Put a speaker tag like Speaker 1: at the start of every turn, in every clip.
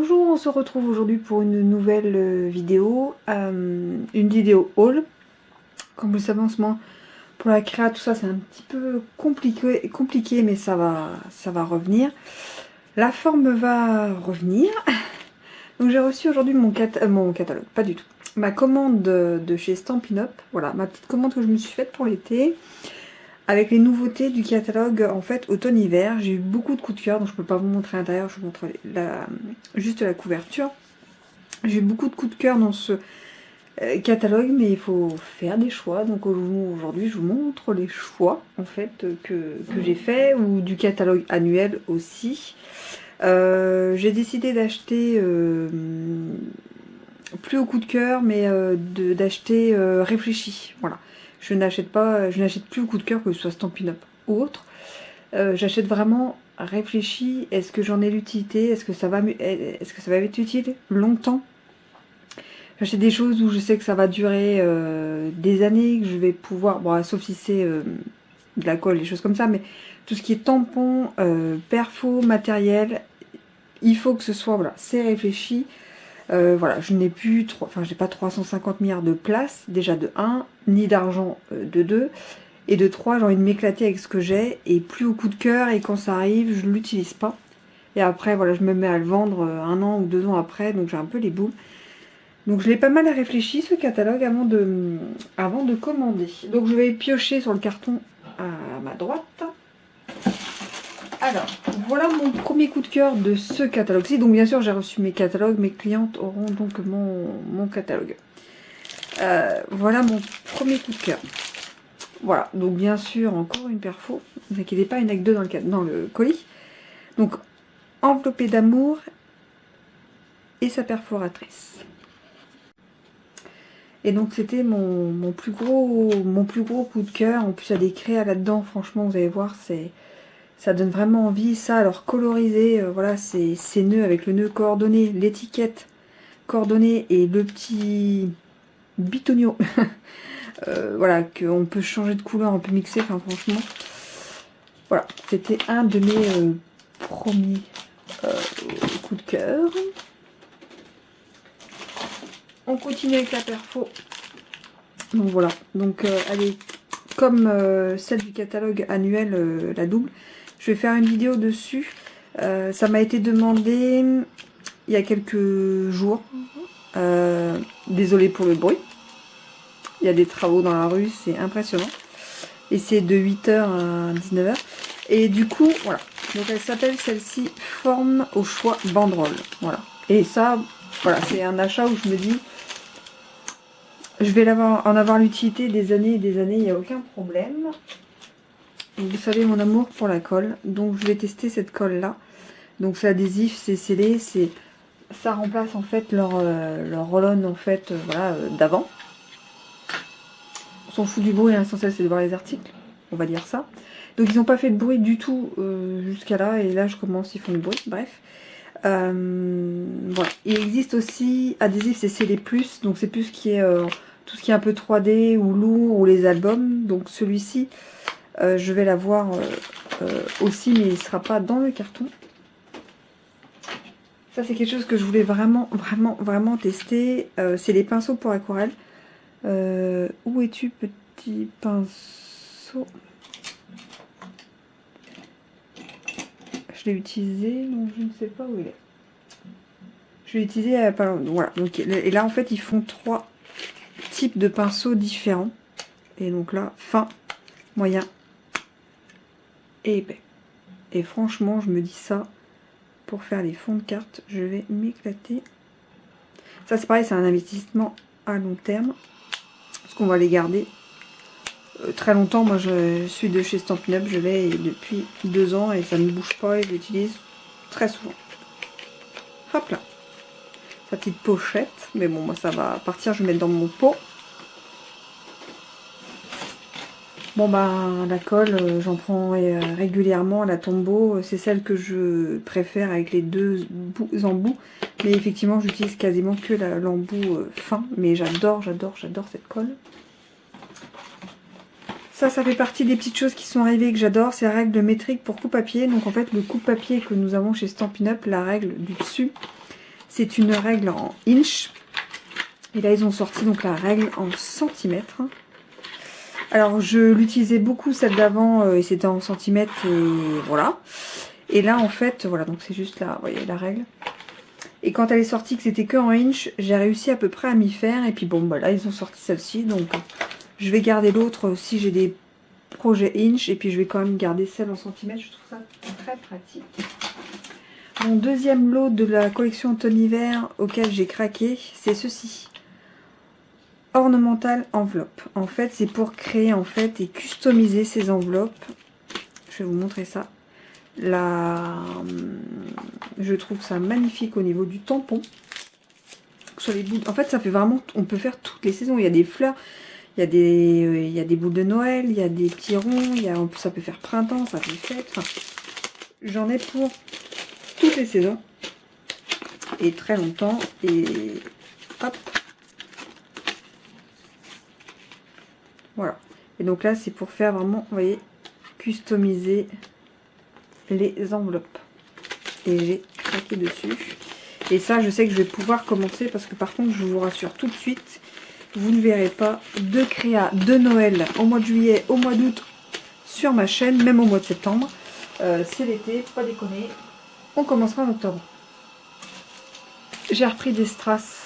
Speaker 1: Bonjour, on se retrouve aujourd'hui pour une nouvelle vidéo, une vidéo haul. Comme vous le savez en ce moment, pour la créa, tout ça c'est un petit peu compliqué mais ça va revenir. La forme va revenir. Donc j'ai reçu aujourd'hui mon catalogue, pas du tout. Ma commande de chez Stampin' Up, voilà, ma petite commande que je me suis faite pour l'été. Avec les nouveautés du catalogue, en fait, automne-hiver, j'ai eu beaucoup de coups de cœur, donc je ne peux pas vous montrer à l'intérieur, je vous montre juste la couverture. J'ai eu beaucoup de coups de cœur dans ce catalogue, mais il faut faire des choix. Donc aujourd'hui, je vous montre les choix, en fait, que j'ai fait, ou du catalogue annuel aussi. J'ai décidé d'acheter, plus au coup de cœur, mais d'acheter réfléchi, voilà. Je n'achète plus au coup de cœur, que ce soit Stampin' Up ou autre. J'achète vraiment réfléchi. Est-ce que j'en ai l'utilité? Est-ce que ça va être utile longtemps? J'achète des choses où je sais que ça va durer des années, que je vais pouvoir, bon, sauf si c'est de la colle, des choses comme ça, mais tout ce qui est tampon, perfo, matériel, il faut que ce soit, voilà, c'est réfléchi. Voilà, je n'ai plus, j'ai pas 350 milliards de place, déjà de 1, ni d'argent de 2, et de 3, j'ai envie de m'éclater avec ce que j'ai, et plus au coup de cœur, et quand ça arrive, je ne l'utilise pas. Et après, voilà, je me mets à le vendre 1 an ou 2 ans après, donc j'ai un peu les boules. Donc je l'ai pas mal réfléchi, ce catalogue, avant de commander. Donc je vais piocher sur le carton à ma droite. Alors, voilà mon premier coup de cœur de ce catalogue-ci. Donc bien sûr, j'ai reçu mes catalogues, mes clientes auront donc mon catalogue. Voilà mon premier coup de cœur. Voilà, donc bien sûr, encore une perfo. Ne vous inquiétez pas, il n'y en a que 2 dans le colis. Donc, enveloppé d'amour et sa perforatrice. Et donc c'était mon plus gros coup de cœur. En plus, il y a des créas là-dedans, franchement, vous allez voir, ça donne vraiment envie. Ça, alors colorisé, voilà, ces nœuds avec le nœud coordonné, l'étiquette coordonnée et le petit bitonio. Voilà, qu'on peut changer de couleur, on peut mixer, enfin franchement. Voilà, c'était un de mes premiers coups de cœur. On continue avec la perfo. Donc voilà, donc elle est comme celle du catalogue annuel, la double. Je vais faire une vidéo dessus. Ça m'a été demandé il y a quelques jours. Désolée pour le bruit. Il y a des travaux dans la rue, c'est impressionnant. Et c'est de 8 h à 19 h. Et du coup, voilà. Donc elle s'appelle celle-ci Forme au choix banderole. Voilà. Et ça, voilà, c'est un achat où je me dis, je vais en avoir l'utilité des années et des années, il n'y a aucun problème. Vous savez mon amour pour la colle, donc je vais tester cette colle là. Donc c'est adhésif, c'est scellé, ça remplace en fait leur roll-on en fait, voilà, d'avant. On s'en fout du bruit, l'essentiel c'est de voir les articles, on va dire ça. Donc ils n'ont pas fait de bruit du tout jusqu'à là, et là je commence, ils font du bruit, bref. Voilà. Il existe aussi adhésif, c'est scellé plus, donc c'est plus qui est tout ce qui est un peu 3D ou lourd, ou les albums. Donc celui-ci, je vais l'avoir aussi, mais il ne sera pas dans le carton. Ça c'est quelque chose que je voulais vraiment tester. C'est les pinceaux pour aquarelle. Où es-tu, petit pinceau? Je l'ai utilisé, donc je ne sais pas où il est. Je l'ai utilisé à pas longtemps. Voilà. Donc, et là en fait ils font 3 types de pinceaux différents. Et donc là, fin, moyen et épais. Et franchement, je me dis ça, pour faire les fonds de carte, je vais m'éclater. Ça c'est pareil, c'est un investissement à long terme. Parce qu'on va les garder très longtemps. Moi je suis de chez Stampin' Up, je l'ai depuis 2 ans et ça ne bouge pas et je l'utilise très souvent. Hop là. Sa petite pochette. Mais bon, moi ça va partir, je vais mettre dans mon pot. Bon bah la colle, j'en prends régulièrement, la Tombow, c'est celle que je préfère avec les 2 embouts. Mais effectivement j'utilise quasiment que l'embout fin, mais j'adore cette colle. Ça fait partie des petites choses qui sont arrivées que j'adore, c'est la règle métrique pour coupe-papier. Donc en fait le coupe-papier que nous avons chez Stampin' Up, la règle du dessus, C'est une règle en inch. Et là, ils ont sorti donc la règle en centimètres. Alors, je l'utilisais beaucoup celle d'avant et c'était en centimètres et voilà. Et là, en fait, voilà, donc c'est juste là, vous voyez, la règle. Et quand elle est sortie, que c'était que en inch, j'ai réussi à peu près à m'y faire. Et puis bon, bah là, ils ont sorti celle-ci. Donc, je vais garder l'autre si j'ai des projets inch. Et puis, je vais quand même garder celle en centimètres. Je trouve ça très pratique. Mon deuxième lot de la collection automne-hiver auquel j'ai craqué, c'est ceci. Ornemental enveloppe. En fait, c'est pour créer en fait et customiser ces enveloppes. Je vais vous montrer ça. Là, je trouve ça magnifique au niveau du tampon. Sur les boules. En fait, ça fait vraiment. On peut faire toutes les saisons. Il y a des fleurs, il y a des boules de Noël, il y a des petits ronds. Ça peut faire printemps, ça fait fête. Enfin, j'en ai pour toutes les saisons et très longtemps. Et hop. Voilà. Et donc là, c'est pour faire vraiment, vous voyez, customiser les enveloppes. Et j'ai craqué dessus. Et ça, je sais que je vais pouvoir commencer parce que par contre, je vous rassure tout de suite, vous ne verrez pas de créa de Noël au mois de juillet, au mois d'août sur ma chaîne, même au mois de septembre. C'est l'été, faut pas déconner. On commencera en octobre. J'ai repris des strass.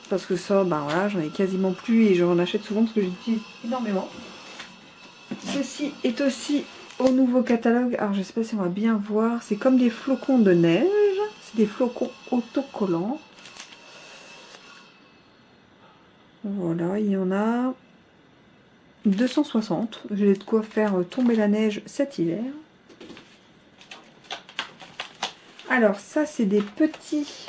Speaker 1: Parce que ça, ben voilà, j'en ai quasiment plus et j'en achète souvent parce que j'utilise énormément. Ceci est aussi au nouveau catalogue. Alors, je sais pas si on va bien voir. C'est comme des flocons de neige. C'est des flocons autocollants. Voilà, il y en a 260. J'ai de quoi faire tomber la neige cet hiver. Alors, ça, c'est des petits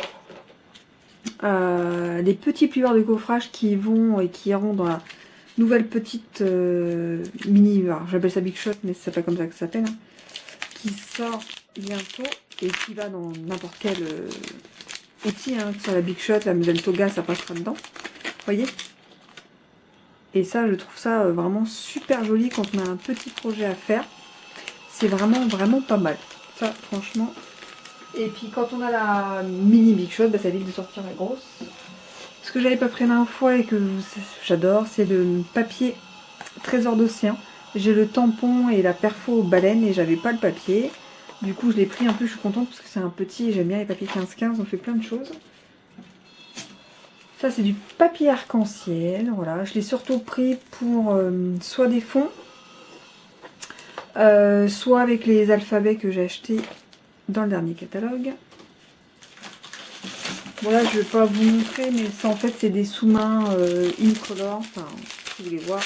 Speaker 1: plieurs de coffrage qui vont et qui iront dans la nouvelle petite mini, j'appelle ça Big Shot, mais c'est pas comme ça que ça s'appelle, hein, qui sort bientôt et qui va dans n'importe quel outil, hein, que ce soit la Big Shot, la modèle Toga, ça passera dedans, vous voyez. Et ça, je trouve ça vraiment super joli quand on a un petit projet à faire. C'est vraiment, vraiment pas mal. Ça, franchement. Et puis quand on a la mini Big Shot, bah, ça évite de sortir la grosse. Ce que j'avais pas pris la dernière fois et que j'adore, c'est le papier Trésor d'Océan. J'ai le tampon et la perfo baleine et j'avais pas le papier. Du coup, je l'ai pris un peu, je suis contente parce que c'est un petit et j'aime bien les papiers 15-15, on fait plein de choses. Ça, c'est du papier arc-en-ciel. Voilà, je l'ai surtout pris pour soit des fonds, soit avec les alphabets que j'ai achetés dans le dernier catalogue. Voilà, je vais pas vous montrer, mais ça en fait c'est des sous-mains incolore, enfin si vous voulez voir,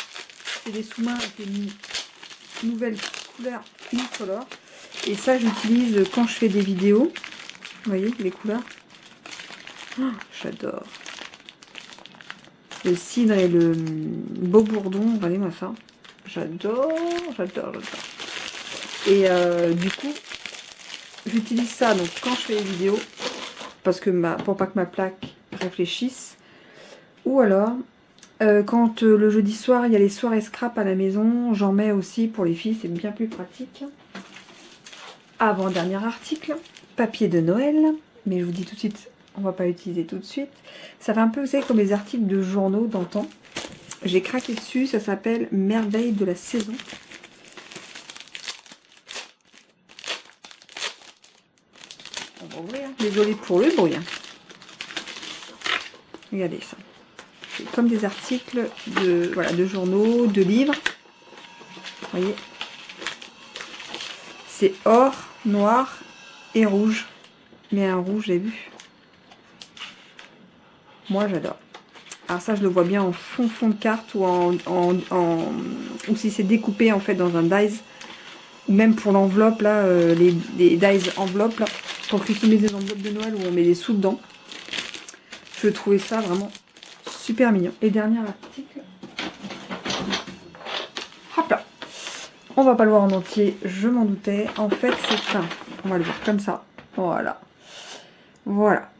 Speaker 1: c'est des sous-mains avec une nouvelle couleur incolore. Et ça j'utilise quand je fais des vidéos. Vous voyez les couleurs, oh, j'adore. Le cidre et le beau bourdon, regardez-moi ça. J'adore, j'adore, j'adore. Et du coup, j'utilise ça donc quand je fais les vidéos, parce que pour pas que ma plaque réfléchisse. Ou alors, quand le jeudi soir, il y a les soirées scrap à la maison, j'en mets aussi pour les filles, c'est bien plus pratique. Avant-dernier article, papier de Noël, mais je vous dis tout de suite, on va pas l'utiliser tout de suite. Ça fait un peu, vous savez, comme les articles de journaux d'antan. J'ai craqué dessus, ça s'appelle Merveille de la saison. On va ouvrir, désolé pour le bruit. Regardez ça. C'est comme des articles de, voilà, de journaux, de livres. Vous voyez. C'est or, noir et rouge. Mais un rouge, j'ai vu. Moi, j'adore. Alors ça, je le vois bien en fond de carte ou ou si c'est découpé en fait dans un dies. Ou même pour l'enveloppe, là, les dies enveloppes, là, pour customiser des enveloppes de Noël où on met des sous dedans. Je trouvais ça vraiment super mignon. Et dernier article. Hop là. On va pas le voir en entier, je m'en doutais. En fait, c'est un... On va le voir comme ça. Voilà. Voilà.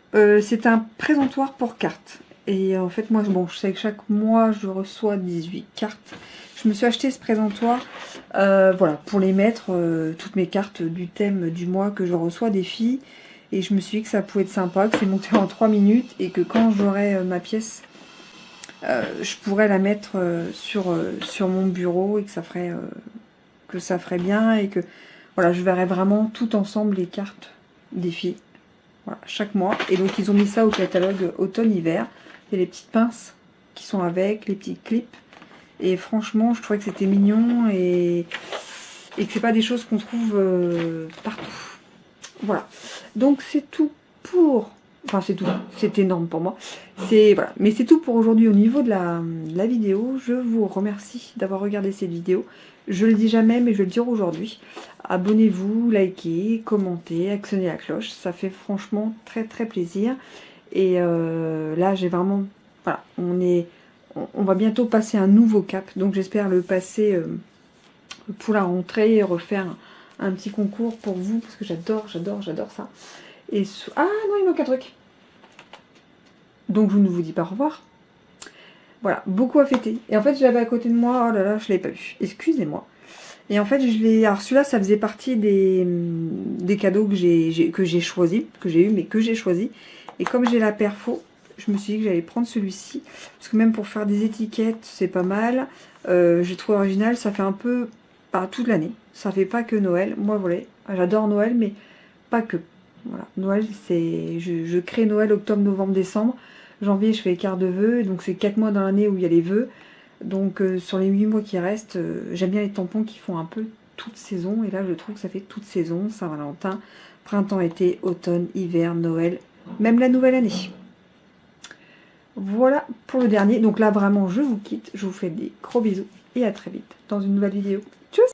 Speaker 1: C'est un présentoir pour cartes. Et en fait, moi, bon, je sais que chaque mois, je reçois 18 cartes. Je me suis acheté ce présentoir, voilà, pour les mettre, toutes mes cartes du thème du mois que je reçois des filles. Et je me suis dit que ça pouvait être sympa, que c'est monté en 3 minutes et que quand j'aurai ma pièce, je pourrais la mettre sur mon bureau et que ça ferait bien et que voilà, je verrais vraiment tout ensemble les cartes des filles. Voilà, chaque mois. Et donc ils ont mis ça au catalogue automne-hiver. Il y a les petites pinces qui sont avec, les petits clips. Et franchement, je trouvais que c'était mignon et que c'est pas des choses qu'on trouve partout. Voilà. Donc c'est tout pour... Enfin c'est tout, c'est énorme pour moi. Voilà. Mais c'est tout pour aujourd'hui au niveau de la vidéo. Je vous remercie d'avoir regardé cette vidéo. Je le dis jamais, mais je vais le dire aujourd'hui. Abonnez-vous, likez, commentez, actionnez la cloche. Ça fait franchement très très plaisir. Et là j'ai vraiment... Voilà, on va bientôt passer un nouveau cap. Donc j'espère le passer pour la rentrée et refaire un petit concours pour vous. Parce que j'adore ça. Et ah non, il manque un truc. Donc je ne vous dis pas au revoir. Voilà, beaucoup à fêter. Et en fait, je l'avais à côté de moi. Oh là là, je ne l'avais pas vu. Excusez-moi. Et en fait, alors celui-là, ça faisait partie des cadeaux que j'ai choisi, que j'ai eu, mais que j'ai choisi. Et comme j'ai la perfo, je me suis dit que j'allais prendre celui-ci. Parce que même pour faire des étiquettes, c'est pas mal. J'ai trouvé original, ça fait un peu toute l'année. Ça fait pas que Noël. Moi, voilà, j'adore Noël, mais pas que. Voilà, Noël, c'est... Je crée Noël, octobre, novembre, décembre. Janvier, je fais les cartes de vœux. Donc, c'est 4 mois dans l'année où il y a les vœux. Donc, sur les 8 mois qui restent, j'aime bien les tampons qui font un peu toute saison. Et là, je trouve que ça fait toute saison. Saint-Valentin, printemps, été, automne, hiver, Noël, même la nouvelle année. Voilà pour le dernier. Donc là, vraiment, je vous quitte. Je vous fais des gros bisous. Et à très vite dans une nouvelle vidéo.